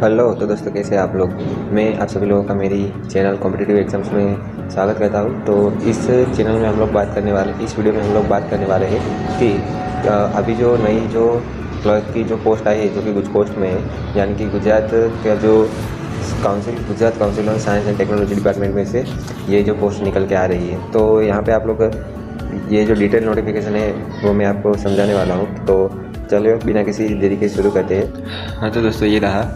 Hello. तो दोस्तों कैसे हैं आप लोग। मैं आप सभी लोगों का मेरी चैनल कॉम्पिटिटिव एग्जाम्स में स्वागत करता हूं। तो इस चैनल में हम लोग बात करने वाले इस वीडियो में हम लोग बात करने वाले हैं कि अभी जो नई जो क्लर्क की जो पोस्ट आई है जो कि कुछ पोस्ट में है, यानी कि गुजरात का जो Gujarat council on science and technology department में से ये जो पोस्ट निकल के आ रही है। तो यहाँ पे आप लोग ये जो डिटेल नोटिफिकेशन है वो मैं आपको समझाने वाला हूँ। तो चलिए बिना किसी देरी के शुरू करते हैं। हाँ तो दोस्तों ये रहा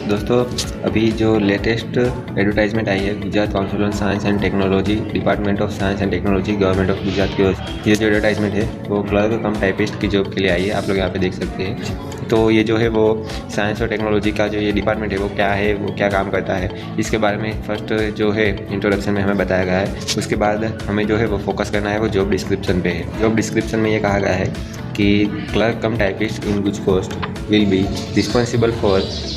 दोस्तों अभी जो लेटेस्ट एडवर्टाइजमेंट आई है Gujarat council on science and technology department of science and technology government of Gujarat की ओर से ये जो एडवर्टाइजमेंट है वो क्लर्क कम टाइपिस्ट की जॉब के लिए आई है। आप लोग यहाँ पे देख सकते हैं। तो ये जो है वो साइंस और टेक्नोलॉजी का जो ये डिपार्टमेंट है वो क्या है, वो क्या काम करता है, इसके बारे में फर्स्ट जो है इंट्रोडक्शन में हमें बताया गया है। उसके बाद हमें जो है वो फोकस करना है वो जॉब डिस्क्रिप्शन पे है। जॉब डिस्क्रिप्शन में ये कहा गया है कि क्लर्क कम टाइपिस्ट इन गुज post will be responsible for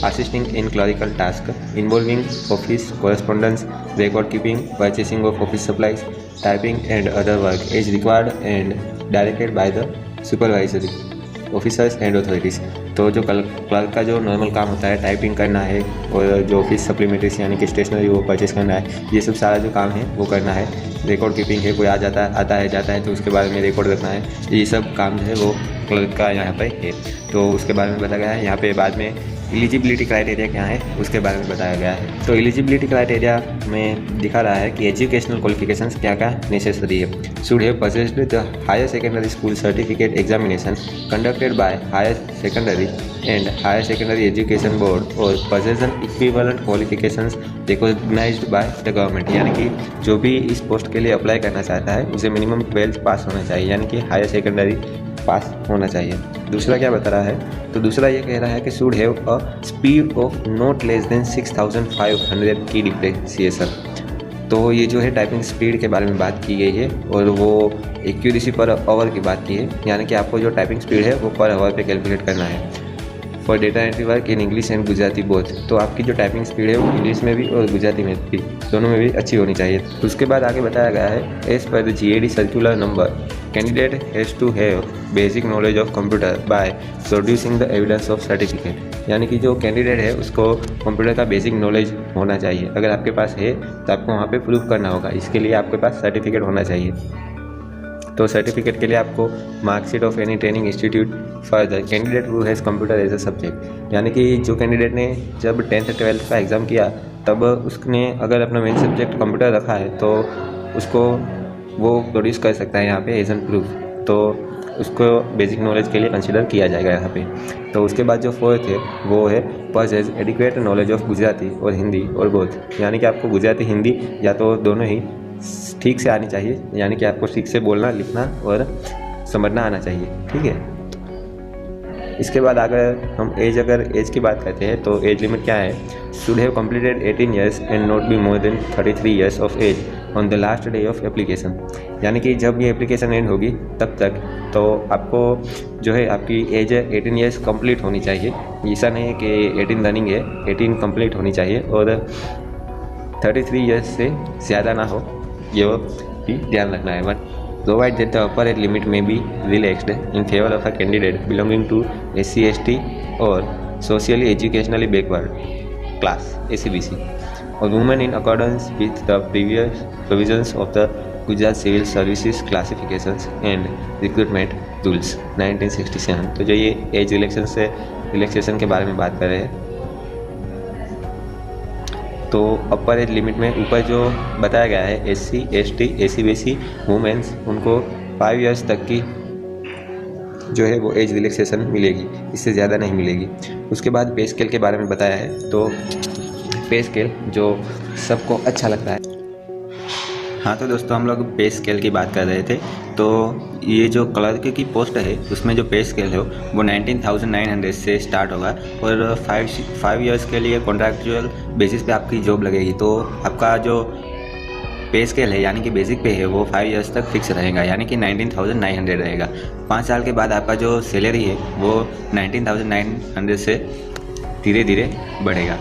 assisting in clerical tasks involving office correspondence, record keeping, purchasing of office supplies, typing and other work as required and directed by the supervisory officers and authorities. तो जो clerk का जो normal काम होता है typing करना है और जो ऑफिस सप्लीमेंट्रीज यानी कि स्टेशनरी वो परचेस करना है, ये सब सारा जो काम है वो करना है। रिकॉर्ड कीपिंग है, कोई आता है जाता है तो उसके बारे में रिकॉर्ड रखना है, ये सब काम जो है वो क्लर्क का यहाँ पर है। तो उसके बारे में बताया गया है। यहाँ पे बाद में एलिजिबिलिटी क्राइटेरिया क्या है उसके बारे में बताया गया है। तो एलिजिबिलिटी क्राइटेरिया में दिखा रहा है कि एजुकेशनल क्वालिफिकेशंस क्या क्या नेसेसरी है। Should have passed the higher secondary school certificate examination conducted by higher secondary and higher secondary education board और possession equivalent qualifications recognised by the government. यानी कि जो भी इस पोस्ट के लिए अप्लाई करना चाहता है उसे मिनिमम 12th पास होना चाहिए, यानी कि हायर सेकेंडरी पास होना चाहिए। दूसरा क्या बता रहा है, तो दूसरा ये कह रहा है कि should have a speed of not less than 6500 की डिप्रेसिएशन। तो ये जो है टाइपिंग स्पीड के बारे में बात की गई है और वो एक्यूरेसी पर आवर की बात की है, यानी कि आपको जो टाइपिंग स्पीड है वो पर आवर पे कैलकुलेट करना है। For data entry work in English and Gujarati both. तो आपकी जो टाइपिंग स्पीड है वो इंग्लिश में भी और गुजराती में भी दोनों में भी अच्छी होनी चाहिए। उसके बाद आगे बताया गया है as per the GAD circular number candidate has to have basic knowledge of computer by producing the evidence of certificate. यानी कि जो कैंडिडेट है उसको कंप्यूटर का बेसिक नॉलेज होना चाहिए। अगर आपके पास है तो आपको वहाँ पे प्रूफ करना होगा, इसके लिए आपके पास सर्टिफिकेट होना चाहिए। तो सर्टिफिकेट के लिए आपको marksheet of any training institute further candidate who has computer as a subject. यानी कि जो कैंडिडेट ने जब 10th 12th का एग्ज़ाम किया तब उसने अगर अपना मेन सब्जेक्ट कंप्यूटर रखा है तो उसको वो प्रोड्यूस कर सकता है यहाँ पे एज एन प्रूफ। तो उसको बेसिक नॉलेज के लिए कंसिडर किया जाएगा यहाँ पे। तो उसके बाद जो फोर्थ है वो है possesses adequate knowledge of Gujarati और हिंदी और बोथ। यानी कि आपको गुजराती हिंदी या तो दोनों ही ठीक से आनी चाहिए, यानी कि आपको ठीक से बोलना लिखना और समझना आना चाहिए। ठीक है। इसके बाद अगर हम अगर एज की बात करते हैं तो एज लिमिट क्या है, should have completed 18 years and not be more than 33 years of age on the last day of application. यानी कि जब ये एप्लीकेशन एंड होगी तब तक तो आपको जो है आपकी एज 18 ईयर्स कंप्लीट होनी चाहिए। ऐसा नहीं है कि 18 रनिंग है, 18 कंप्लीट होनी चाहिए और 33 ईयर्स से ज़्यादा ना हो, ये भी ध्यान रखना है। Provide that the upper age limit may be relaxed in favour of a candidate belonging to SC ST और socially educationally backward class ACBC और women in accordance with the previous provisions of the Gujarat civil services classifications and recruitment rules 1967। तो जो ये age relaxation के बारे में बात कर रहे हैं, तो अपर एज लिमिट में ऊपर जो बताया गया है SC ST ACBC वुमेन्स उनको 5 ईयर्स तक की जो है वो एज रिलैक्सेशन मिलेगी, इससे ज़्यादा नहीं मिलेगी। उसके बाद पे स्केल के बारे में बताया है। तो पे स्केल जो सबको अच्छा लगता है। हाँ तो दोस्तों हम लोग पे स्केल की बात कर रहे थे। तो ये जो क्लर्क की पोस्ट है उसमें जो पे स्केल है वो 19,900 से स्टार्ट होगा और 5 ईयर्स के लिए कॉन्ट्रैक्चुअल बेसिस पे आपकी जॉब लगेगी। तो आपका जो पे स्केल है यानी कि बेसिक पे है वो 5 ईयर्स तक फिक्स रहेगा, यानी कि 19,900 रहेगा। 5 साल के बाद आपका जो सैलरी है वो 19,900 से धीरे धीरे बढ़ेगा।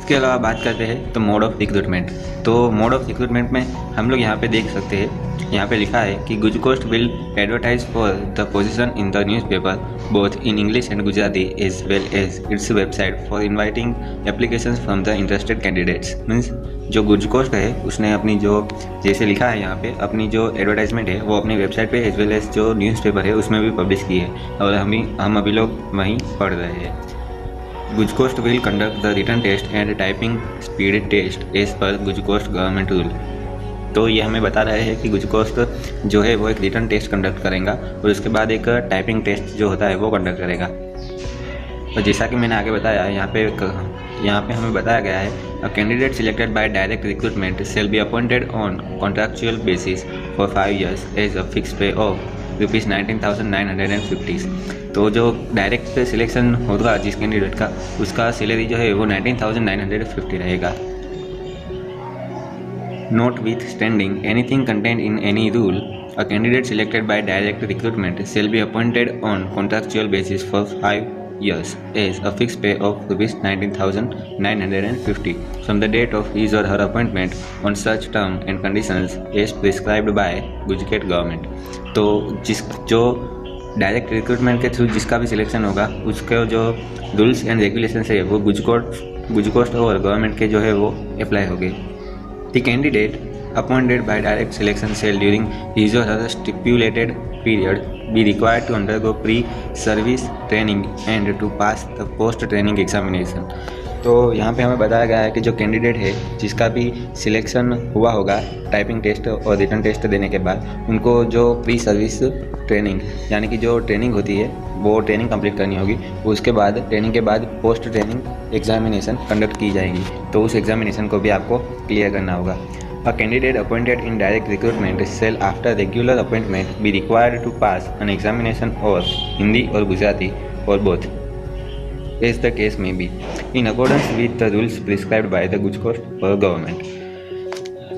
इसके अलावा बात करते हैं तो मोड ऑफ रिक्रूटमेंट। तो मोड ऑफ रिक्रूटमेंट में हम लोग यहाँ पे देख सकते हैं, यहाँ पे लिखा है कि गुजकोस्ट will advertise for the position in the newspaper both in English and Gujarati as well as its website for inviting applications from the interested candidates. Means जो गुजकोस्ट है उसने अपनी जो जैसे लिखा है यहाँ पे अपनी जो एडवर्टाइजमेंट है वो अपनी वेबसाइट पे एज वेल एज जो न्यूज़पेपर है उसमें भी पब्लिश की है और हम अभी लोग वहीं पढ़ रहे हैं। गुजकोस्ट will conduct the written test and typing speed test as per गुजकोस्ट government rule. तो ये हमें बता रहे हैं कि गुजकोस्ट जो है वो एक रिटन टेस्ट कंडक्ट करेगा और उसके बाद एक टाइपिंग टेस्ट जो होता है वो कंडक्ट करेगा। और जैसा कि मैंने आगे बताया यहाँ पे हमें बताया गया है a candidate selected by direct recruitment shall be appointed on contractual basis for 5 years as a fix pay of ₹19,950। तो जो डायरेक्ट सिलेक्शन होगा जिस कैंडिडेट का उसका सैलरी जो है वो 19,950 रहेगा। Notwithstanding anything contained in any rule, a candidate selected by direct recruitment shall be appointed on contractual basis for 5 years as a fixed pay of ₹19,950 from the date of his or her appointment on such term and conditions as prescribed by Gujarat government। तो जो direct recruitment के through जिसका भी selection होगा उसके जो rules and regulations है वो गुजकोस्ट और गवर्नमेंट के जो है वो अप्लाई होंगे। The candidate appointed by direct selection shall during his or her stipulated period be required to undergo pre-service training and to pass the post-training examination। तो यहाँ पे हमें बताया गया है कि जो कैंडिडेट है जिसका भी सिलेक्शन हुआ होगा टाइपिंग टेस्ट और रिटन टेस्ट देने के बाद उनको जो प्री सर्विस ट्रेनिंग यानी कि जो ट्रेनिंग होती है वो ट्रेनिंग कंप्लीट करनी होगी। उसके बाद ट्रेनिंग के बाद पोस्ट ट्रेनिंग एग्जामिनेशन कंडक्ट की जाएगी, तो उस एग्जामिनेशन को भी आपको क्लियर करना होगा। A candidate appointed in direct recruitment shall after regular appointment be required to pass an examination और हिंदी और गुजराती और both as the case may be in accordance with the rules prescribed by the गुजकोस्ट और government.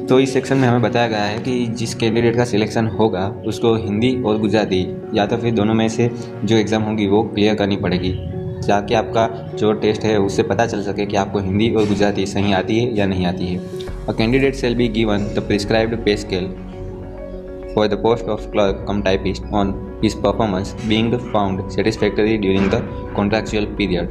तो इस section में हमें बताया गया है कि जिस कैंडिडेट का सिलेक्शन होगा उसको हिंदी और गुजराती या तो फिर दोनों में से जो एग्ज़ाम होगी वो क्लियर करनी पड़ेगी, ताकि आपका जो टेस्ट है उससे पता चल सके कि आपको हिंदी और गुजराती सही आती है या नहीं आती है। A candidate shall be given the prescribed पे scale for the post of clerk cum typist on his performance being found satisfactory during the contractual period.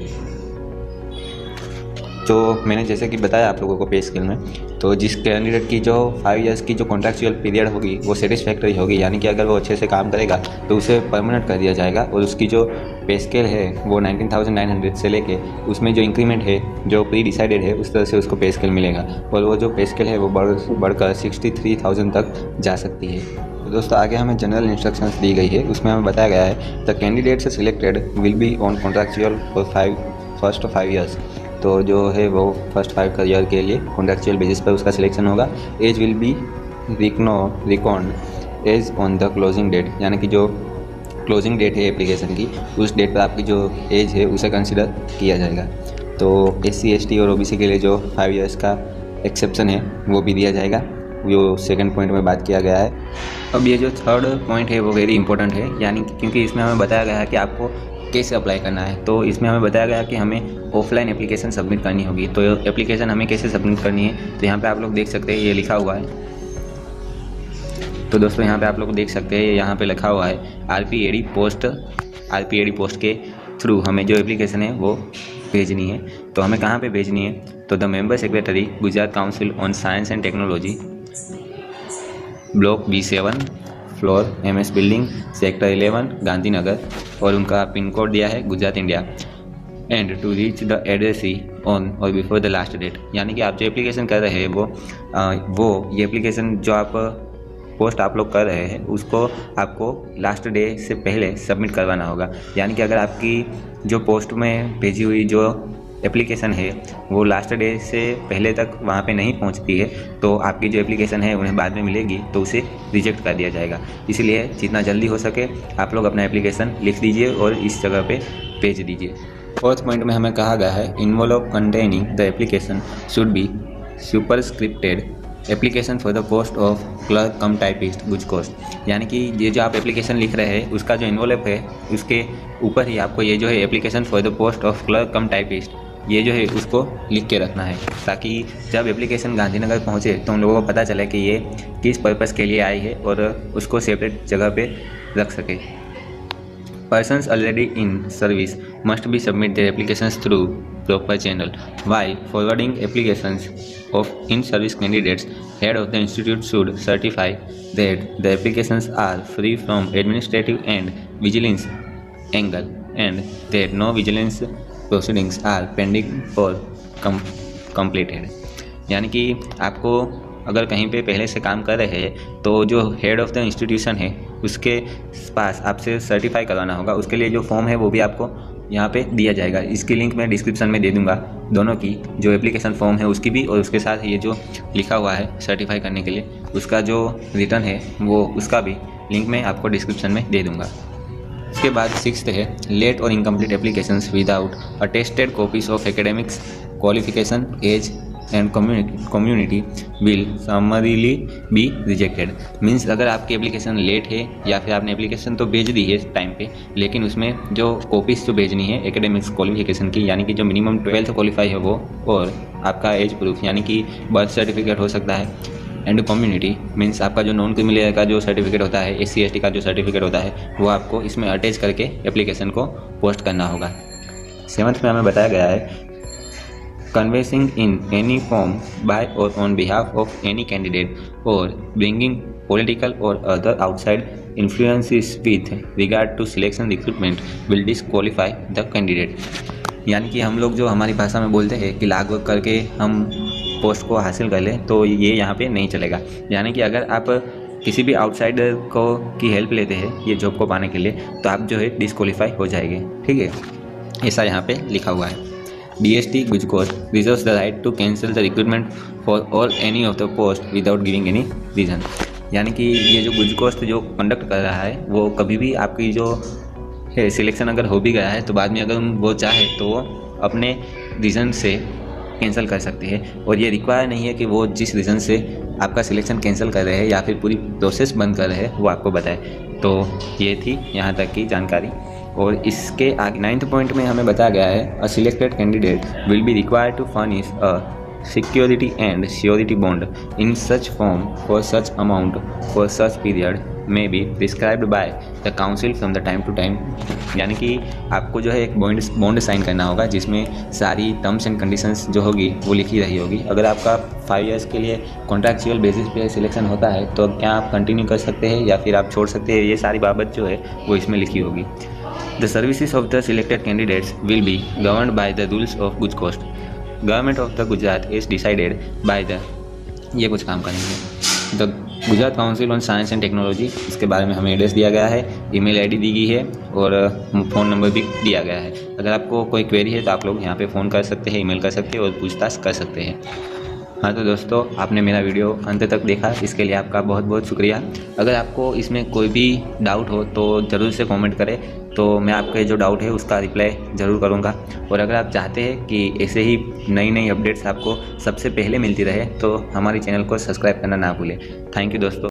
तो मैंने जैसे कि बताया आप लोगों को पे स्केल में, तो जिस कैंडिडेट की जो 5 years की जो कॉन्ट्रैक्चुअल पीरियड होगी वो सेटिस्फैक्टरी होगी, यानी कि अगर वो अच्छे से काम करेगा तो उसे परमानेंट कर दिया जाएगा और उसकी जो पे स्केल है वो 19,900 से लेके उसमें जो इंक्रीमेंट है जो प्री डिसाइडेड है उस तरह से उसको पे स्केल मिलेगा और वो जो पे स्केल है वो बढ़कर 63,000 तक जा सकती है। तो दोस्तों आगे हमें जनरल इंस्ट्रक्शंस दी गई है, उसमें हमें बताया गया है the candidates selected will be on contractual for first 5 years। तो जो है वो फर्स्ट 5 ईयर के लिए कॉन्ट्रैक्चुअल बेसिस पर उसका सिलेक्शन होगा। Age will be record as on the closing date, यानी कि जो क्लोजिंग डेट है एप्लीकेशन की उस डेट पर आपकी जो एज है उसे कंसिडर किया जाएगा। तो SC ST और OBC के लिए जो 5 years का एक्सेप्शन है वो भी दिया जाएगा, वो सेकंड पॉइंट में बात किया गया है। अब ये जो थर्ड पॉइंट है वो वेरी इंपॉर्टेंट है, यानी क्योंकि इसमें हमें बताया गया है कि आपको कैसे अप्लाई करना है। तो इसमें हमें बताया गया कि हमें ऑफलाइन एप्लीकेशन सबमिट करनी होगी। तो एप्लीकेशन हमें कैसे सबमिट करनी है, तो यहाँ पे आप लोग देख सकते हैं ये लिखा हुआ है। तो दोस्तों यहाँ पे आप लोग देख सकते हैं यहाँ पे लिखा हुआ है RPAD पोस्ट के थ्रू हमें जो एप्लीकेशन है वो भेजनी है। तो हमें कहाँ पे भेजनी है, तो the member secretary Gujarat council on science and technology, block B7, floor MS building, sector 11, Gandhinagar, और उनका पिन कोड दिया है Gujarat India. And to reach the addressee on और बिफोर द लास्ट डेट, यानी कि आप जो एप्लीकेशन कर रहे हैं वो ये एप्लीकेशन जो आप पोस्ट आप लोग कर रहे हैं उसको आपको लास्ट डे से पहले सबमिट करवाना होगा। यानी कि अगर आपकी जो पोस्ट में भेजी हुई जो एप्लीकेशन है वो लास्ट डे से पहले तक वहाँ पे नहीं पहुँचती है तो आपकी जो एप्लीकेशन है उन्हें बाद में मिलेगी तो उसे रिजेक्ट कर दिया जाएगा। इसलिए जितना जल्दी हो सके आप लोग अपना एप्लीकेशन लिख दीजिए और इस जगह पे भेज दीजिए। फोर्थ पॉइंट में हमें कहा गया है envelope containing the application should be superscripted application for the post of clerk cum typist गुजकोस्ट, यानी कि ये जो आप एप्लीकेशन लिख रहे हैं उसका जो इन्वॉल्व है उसके ऊपर ही आपको ये जो है application for the post of clerk cum typist ये जो है उसको लिख के रखना है, ताकि जब एप्लीकेशन गांधीनगर पहुँचे तो उन लोगों को पता चले कि ये किस पर्पज़ के लिए आई है और उसको सेपरेट जगह पे रख सके। Persons already in service must be submit their applications through proper channel. While forwarding applications of in-service candidates, head of the institute should certify that the applications are free from administrative and vigilance angle, and that no vigilance proceedings are pending or completed. यानी कि आपको अगर कहीं पे पहले से काम कर रहे हैं तो जो हेड ऑफ़ द इंस्टीट्यूशन है उसके पास आपसे सर्टिफाई करवाना होगा। उसके लिए जो फॉर्म है वो भी आपको यहाँ पे दिया जाएगा। इसकी लिंक मैं डिस्क्रिप्शन में दे दूँगा, दोनों की, जो एप्लीकेशन फॉर्म है उसकी भी, और उसके साथ ये जो लिखा हुआ है सर्टिफाई करने के लिए उसका जो रिटर्न है वो उसका भी लिंक मैं आपको डिस्क्रिप्शन में दे दूँगा। इसके बाद 6th है लेट और incomplete applications without attested copies of academics qualification age and community will summarily be rejected. Means अगर आपकी एप्लीकेशन लेट है या फिर आपने एप्लीकेशन तो भेज दी है टाइम पे, लेकिन उसमें जो कॉपीज़ जो भेजनी है एकेडमिक्स क्वालिफिकेशन की, यानी कि जो मिनिमम 12th क्वालिफाई है वो, और आपका एज प्रूफ यानी कि बर्थ सर्टिफिकेट हो सकता है, एंड कम्युनिटी मीन्स आपका जो नॉन क्रिमिनल का जो सर्टिफिकेट होता है, SC ST का जो सर्टिफिकेट होता है वो आपको इसमें अटैच करके एप्लीकेशन को पोस्ट करना होगा। 7th में हमें बताया गया है conveying in any form by or on behalf of any candidate or bringing political or other outside influences with regard to selection recruitment will disqualify the candidate। यानी कि हम लोग जो हमारी भाषा में बोलते हैं कि लागू करके हम पोस्ट को हासिल कर लें, तो ये यहाँ पे नहीं चलेगा। यानी कि अगर आप किसी भी आउटसाइडर को की हेल्प लेते हैं ये जॉब को पाने के लिए, तो आप जो है डिस्क्वालीफाई हो जाएंगे। ठीक है, ऐसा यहाँ पे लिखा हुआ है। DST Gujkost reserves the right to cancel the recruitment for all any of the post without giving any reason। यानी कि ये जो गुजकोस्ट जो कंडक्ट कर रहा है वो कभी भी आपकी जो है सिलेक्शन अगर हो भी गया है तो बाद में अगर वो चाहे तो वो अपने रीज़न से कैंसिल कर सकते हैं, और ये रिक्वायर नहीं है कि वो जिस रीज़न से आपका सिलेक्शन कैंसिल कर रहे हैं या फिर पूरी प्रोसेस बंद कर रहे हैं वो आपको बताए। तो ये थी यहाँ तक की जानकारी। और इसके आगे 9th पॉइंट में हमें बताया गया है a selected candidate will be required to furnish a security and surety bond in such form for such amount for such period may be prescribed by the council from the time to time. यानी कि आपको जो है एक bond sign करना होगा जिसमें सारी टर्म्स एंड कंडीशंस जो होगी वो लिखी रही होगी। अगर आपका 5 years के लिए कॉन्ट्रैक्चुअल बेसिस पे सिलेक्शन होता है तो क्या आप कंटिन्यू कर सकते हैं या फिर आप छोड़ सकते हैं, ये सारी बाबत जो है वो इसमें लिखी होगी। The services of the selected candidates will be governed by the rules of Gujkost. Government of the Gujarat is decided by the, ये कुछ काम करेंगे, the Gujarat council on science and technology. इसके बारे में हमें एड्रेस दिया गया है, ईमेल आईडी दी गई है और फ़ोन नंबर भी दिया गया है। अगर आपको कोई क्वेरी है तो आप लोग यहाँ पे फ़ोन कर सकते हैं, ईमेल कर सकते हैं और पूछताछ कर सकते हैं। हाँ तो दोस्तों, आपने मेरा वीडियो अंत तक देखा, इसके लिए आपका बहुत बहुत शुक्रिया। अगर आपको इसमें कोई भी डाउट हो तो ज़रूर से कमेंट करें, तो मैं आपके जो डाउट है उसका रिप्लाई ज़रूर करूँगा। और अगर आप चाहते हैं कि ऐसे ही नई नई अपडेट्स आपको सबसे पहले मिलती रहे तो हमारे चैनल को सब्सक्राइब करना ना भूलें। थैंक यू दोस्तों।